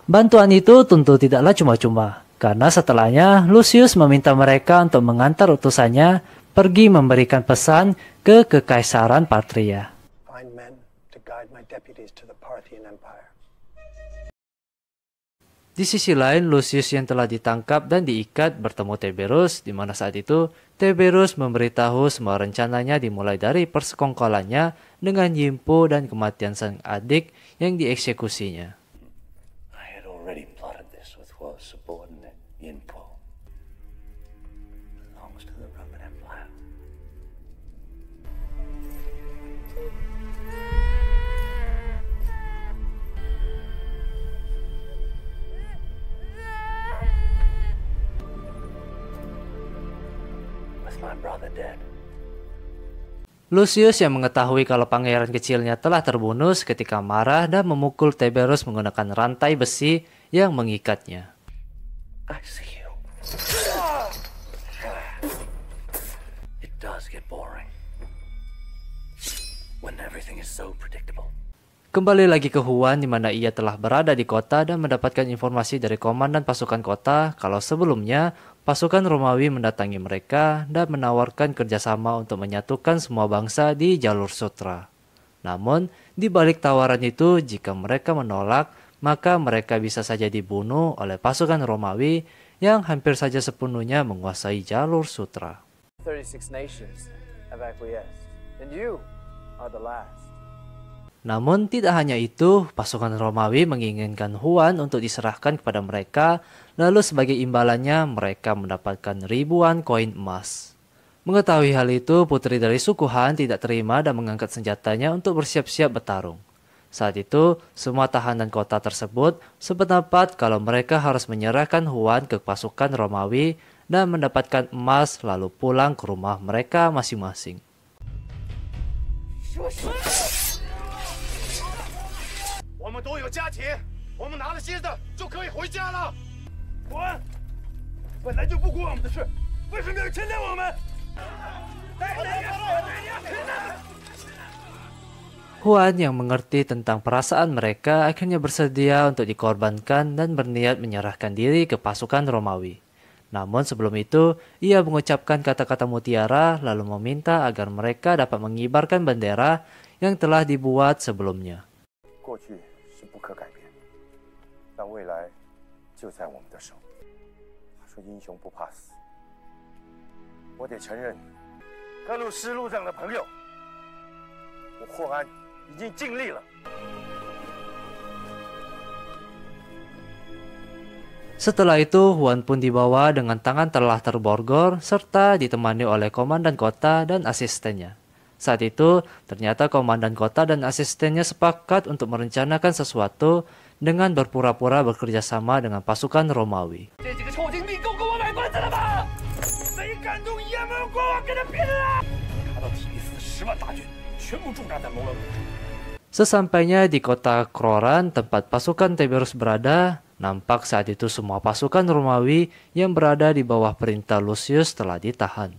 Bantuan itu tentu tidaklah cuma-cuma, karena setelahnya Lucius meminta mereka untuk mengantar utusannya pergi memberikan pesan ke Kekaisaran Patria. Di sisi lain, Lucius yang telah ditangkap dan diikat bertemu Tiberius, di mana saat itu Tiberius memberitahu semua rencananya dimulai dari persekongkolannya dengan Yimpo dan kematian sang adik yang dieksekusinya. Lucius yang mengetahui kalau pangeran kecilnya telah terbunuh ketika marah dan memukul Tiberius menggunakan rantai besi yang mengikatnya. Kembali lagi ke Huan di mana ia telah berada di kota dan mendapatkan informasi dari komandan pasukan kota kalau sebelumnya pasukan Romawi mendatangi mereka dan menawarkan kerjasama untuk menyatukan semua bangsa di jalur sutra. Namun, di balik tawaran itu, jika mereka menolak, maka mereka bisa saja dibunuh oleh pasukan Romawi yang hampir saja sepenuhnya menguasai jalur sutra. 36 nations have acquiesced, and you are the last. Namun tidak hanya itu, pasukan Romawi menginginkan Huan untuk diserahkan kepada mereka, lalu sebagai imbalannya mereka mendapatkan ribuan koin emas. Mengetahui hal itu, putri dari suku Han tidak terima dan mengangkat senjatanya untuk bersiap-siap bertarung. Saat itu, semua tahanan kota tersebut sependapat kalau mereka harus menyerahkan Huan ke pasukan Romawi dan mendapatkan emas lalu pulang ke rumah mereka masing-masing. Huan yang mengerti tentang perasaan mereka akhirnya bersedia untuk dikorbankan dan berniat menyerahkan diri ke pasukan Romawi. Namun sebelum itu, ia mengucapkan kata-kata mutiara lalu meminta agar mereka dapat mengibarkan bendera yang telah dibuat sebelumnya. Setelah itu, Huan pun dibawa dengan tangan telah terborgol serta ditemani oleh komandan kota dan asistennya. Saat itu, ternyata komandan kota dan asistennya sepakat untuk merencanakan sesuatu dengan berpura-pura bekerja sama dengan pasukan Romawi. Sesampainya di kota Kroran, tempat pasukan Tiberius berada, nampak saat itu semua pasukan Romawi yang berada di bawah perintah Lucius telah ditahan.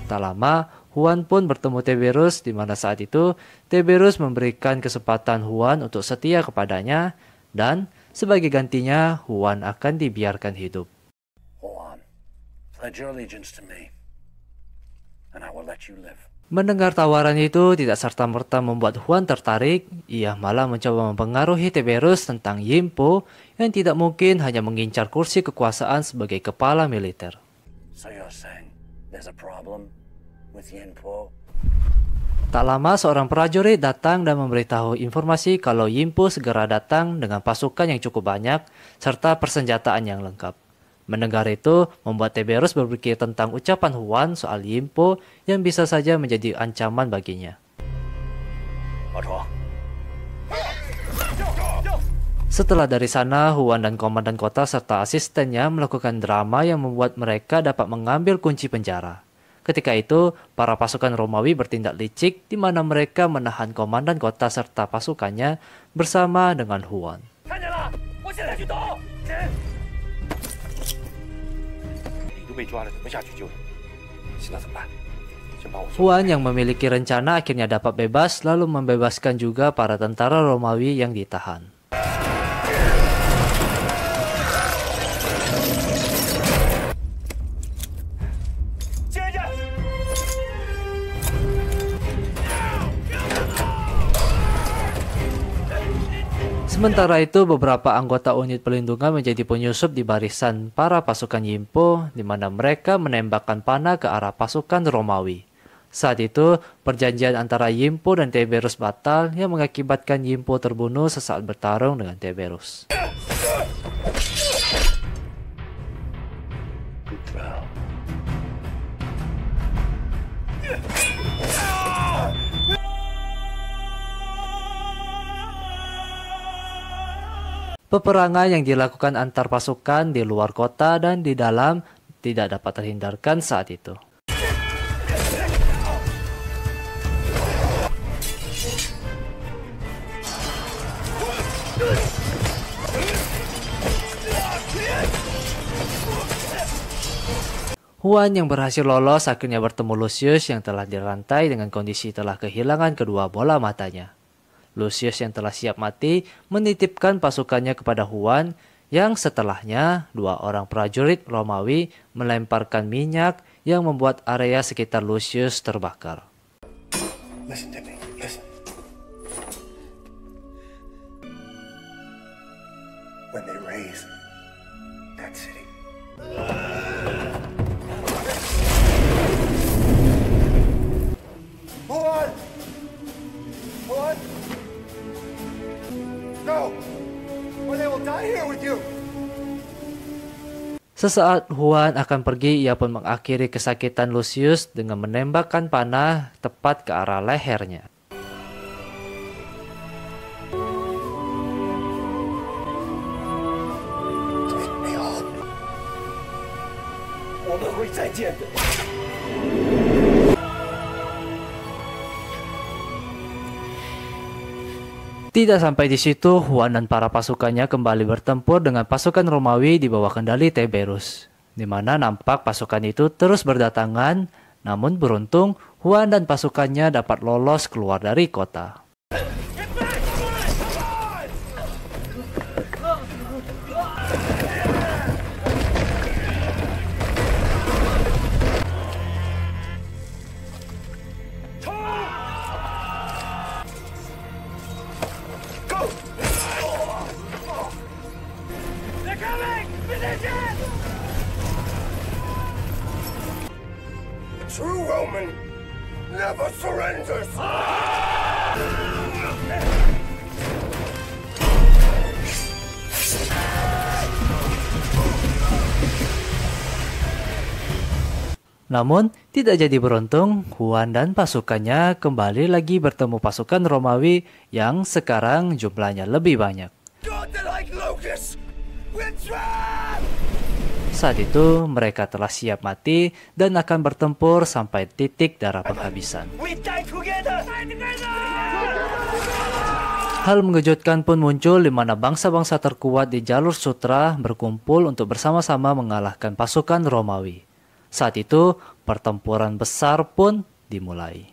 Tak lama, Huan pun bertemu Tiberius di mana saat itu Tiberius memberikan kesempatan Huan untuk setia kepadanya dan sebagai gantinya Huan akan dibiarkan hidup. Mendengar tawaran itu tidak serta-merta membuat Huan tertarik, ia malah mencoba mempengaruhi Tiberius tentang Yimpo yang tidak mungkin hanya mengincar kursi kekuasaan sebagai kepala militer. Tak lama seorang prajurit datang dan memberitahu informasi kalau Yimpo segera datang dengan pasukan yang cukup banyak serta persenjataan yang lengkap. Mendengar itu membuat Tiberius berpikir tentang ucapan Huan soal Yimpo yang bisa saja menjadi ancaman baginya. Setelah dari sana, Huan dan komandan kota serta asistennya melakukan drama yang membuat mereka dapat mengambil kunci penjara. Ketika itu, para pasukan Romawi bertindak licik di mana mereka menahan komandan kota serta pasukannya bersama dengan Huan. Huan yang memiliki rencana akhirnya dapat bebas, lalu membebaskan juga para tentara Romawi yang ditahan. Sementara itu, beberapa anggota unit pelindungan menjadi penyusup di barisan para pasukan Yimpo, di mana mereka menembakkan panah ke arah pasukan Romawi. Saat itu, perjanjian antara Yimpo dan Tiberius batal yang mengakibatkan Yimpo terbunuh sesaat bertarung dengan Tiberius. Peperangan yang dilakukan antar pasukan di luar kota dan di dalam tidak dapat terhindarkan saat itu. Huan yang berhasil lolos akhirnya bertemu Lucius yang telah dirantai dengan kondisi telah kehilangan kedua bola matanya. Lucius yang telah siap mati menitipkan pasukannya kepada Huan yang setelahnya dua orang prajurit Romawi melemparkan minyak yang membuat area sekitar Lucius terbakar. Listen to me. Listen. When they raise that city. Hold on! Hold on! Go! Or they will die here with you! Sesaat Huan akan pergi, ia pun mengakhiri kesakitan Lucius dengan menembakkan panah tepat ke arah lehernya. Take me on. 我们会再见的。 Tidak sampai di situ, Huan dan para pasukannya kembali bertempur dengan pasukan Romawi di bawah kendali Tiberius, di mana nampak pasukan itu terus berdatangan, namun beruntung Huan dan pasukannya dapat lolos keluar dari kota. True Roman never surrenders. Namun, tidak jadi beruntung, Huan dan pasukannya kembali lagi bertemu pasukan Romawi yang sekarang jumlahnya lebih banyak. Saat itu, mereka telah siap mati dan akan bertempur sampai titik darah penghabisan. Hal mengejutkan pun muncul di mana bangsa-bangsa terkuat di jalur sutra berkumpul untuk bersama-sama mengalahkan pasukan Romawi. Saat itu, pertempuran besar pun dimulai.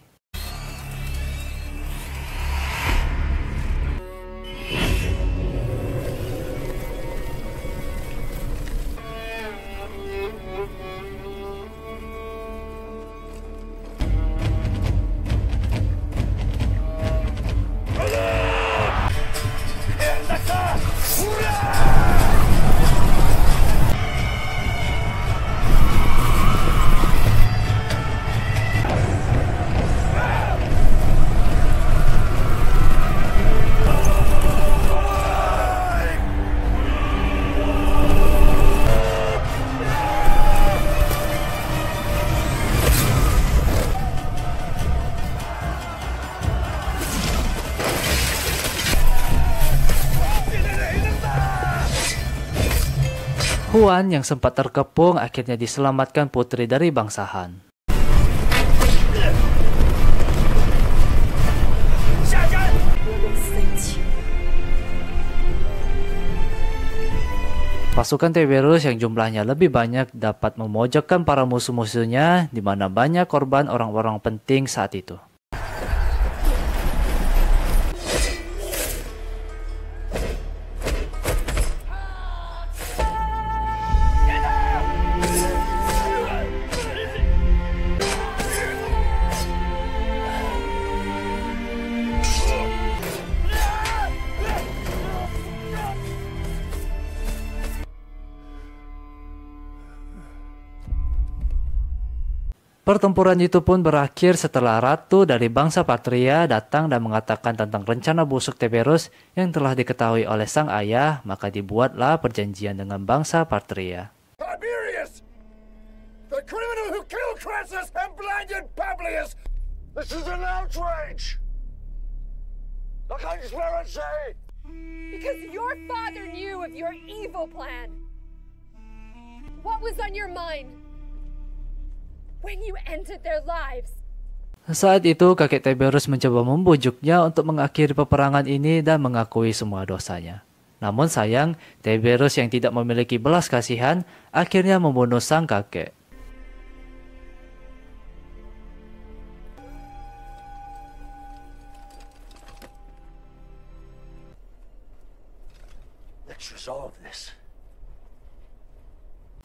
Huan yang sempat terkepung akhirnya diselamatkan putri dari bangsa Han. pasukan Tiberius yang jumlahnya lebih banyak dapat memojokkan para musuh-musuhnya, di mana banyak korban orang-orang penting saat itu. Pertempuran itu pun berakhir setelah ratu dari bangsa Patria datang dan mengatakan tentang rencana busuk Tiberius yang telah diketahui oleh sang ayah, maka dibuatlah perjanjian dengan bangsa Patria. Tiberius! The criminal who killed Crassus and blinded Publius! This is an outrage! I can't swear and say! Because your father knew of your evil plan. What was on your mind when you entered their lives? Saat itu kakek Tiberius mencoba membujuknya untuk mengakhiri peperangan ini dan mengakui semua dosanya. Namun sayang, Tiberius yang tidak memiliki belas kasihan akhirnya membunuh sang kakek. Let's resolve this.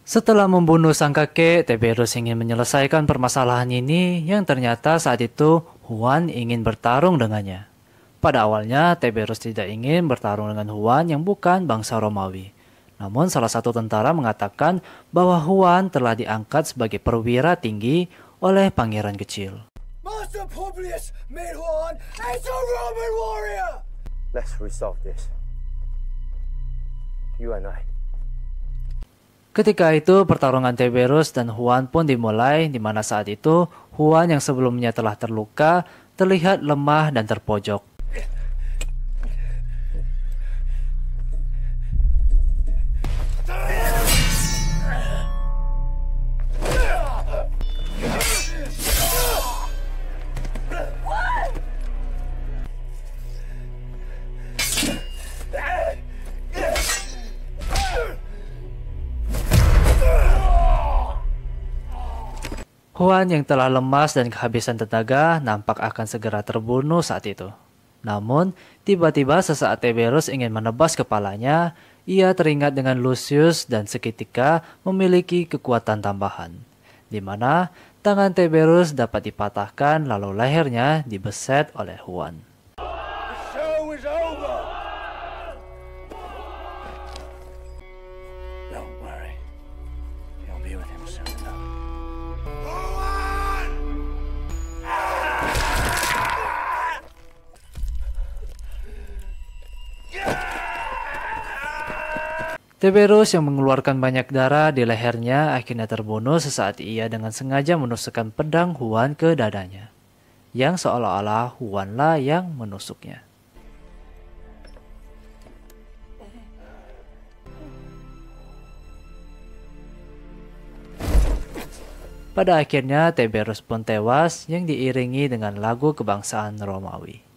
Setelah membunuh sang kakek, Tiberius ingin menyelesaikan permasalahan ini yang ternyata saat itu Juan ingin bertarung dengannya. Pada awalnya, Tiberius tidak ingin bertarung dengan Juan yang bukan bangsa Romawi. Namun salah satu tentara mengatakan bahwa Juan telah diangkat sebagai perwira tinggi oleh pangeran kecil. Master Publius made Juan as a Roman warrior! Let's resolve this. You and I. Ketika itu pertarungan Tiberius dan Juan pun dimulai, di mana saat itu Juan yang sebelumnya telah terluka terlihat lemah dan terpojok. Juan yang telah lemas dan kehabisan tenaga nampak akan segera terbunuh saat itu. Namun, tiba-tiba sesaat Tiberius ingin menebas kepalanya, ia teringat dengan Lucius dan seketika memiliki kekuatan tambahan, di mana tangan Tiberius dapat dipatahkan lalu lehernya dibeset oleh Juan. The show is over! Don't worry. You'll be with him soon enough. Tiberius yang mengeluarkan banyak darah di lehernya akhirnya terbunuh sesaat ia dengan sengaja menusukkan pedang Juan ke dadanya, yang seolah-olah Juanlah yang menusuknya. Pada akhirnya Tiberius pun tewas yang diiringi dengan lagu kebangsaan Romawi.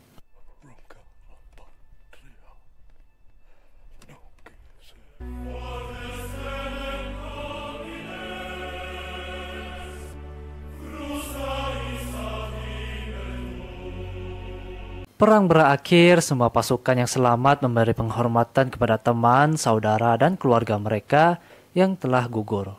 Perang berakhir, semua pasukan yang selamat memberi penghormatan kepada teman, saudara, dan keluarga mereka yang telah gugur.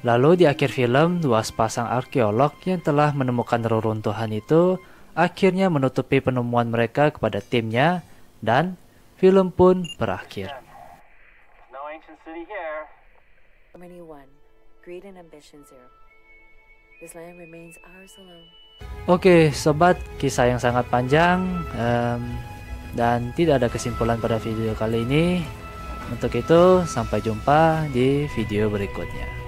Lalu di akhir film, dua sepasang arkeolog yang telah menemukan reruntuhan itu akhirnya menutupi penemuan mereka kepada timnya dan film pun berakhir. No ancient city here. Harmony 1. Greed and ambition 0. This land remains ours alone. Oke, sobat, kisah yang sangat panjang dan tidak ada kesimpulan pada video kali ini. Untuk itu, sampai jumpa di video berikutnya.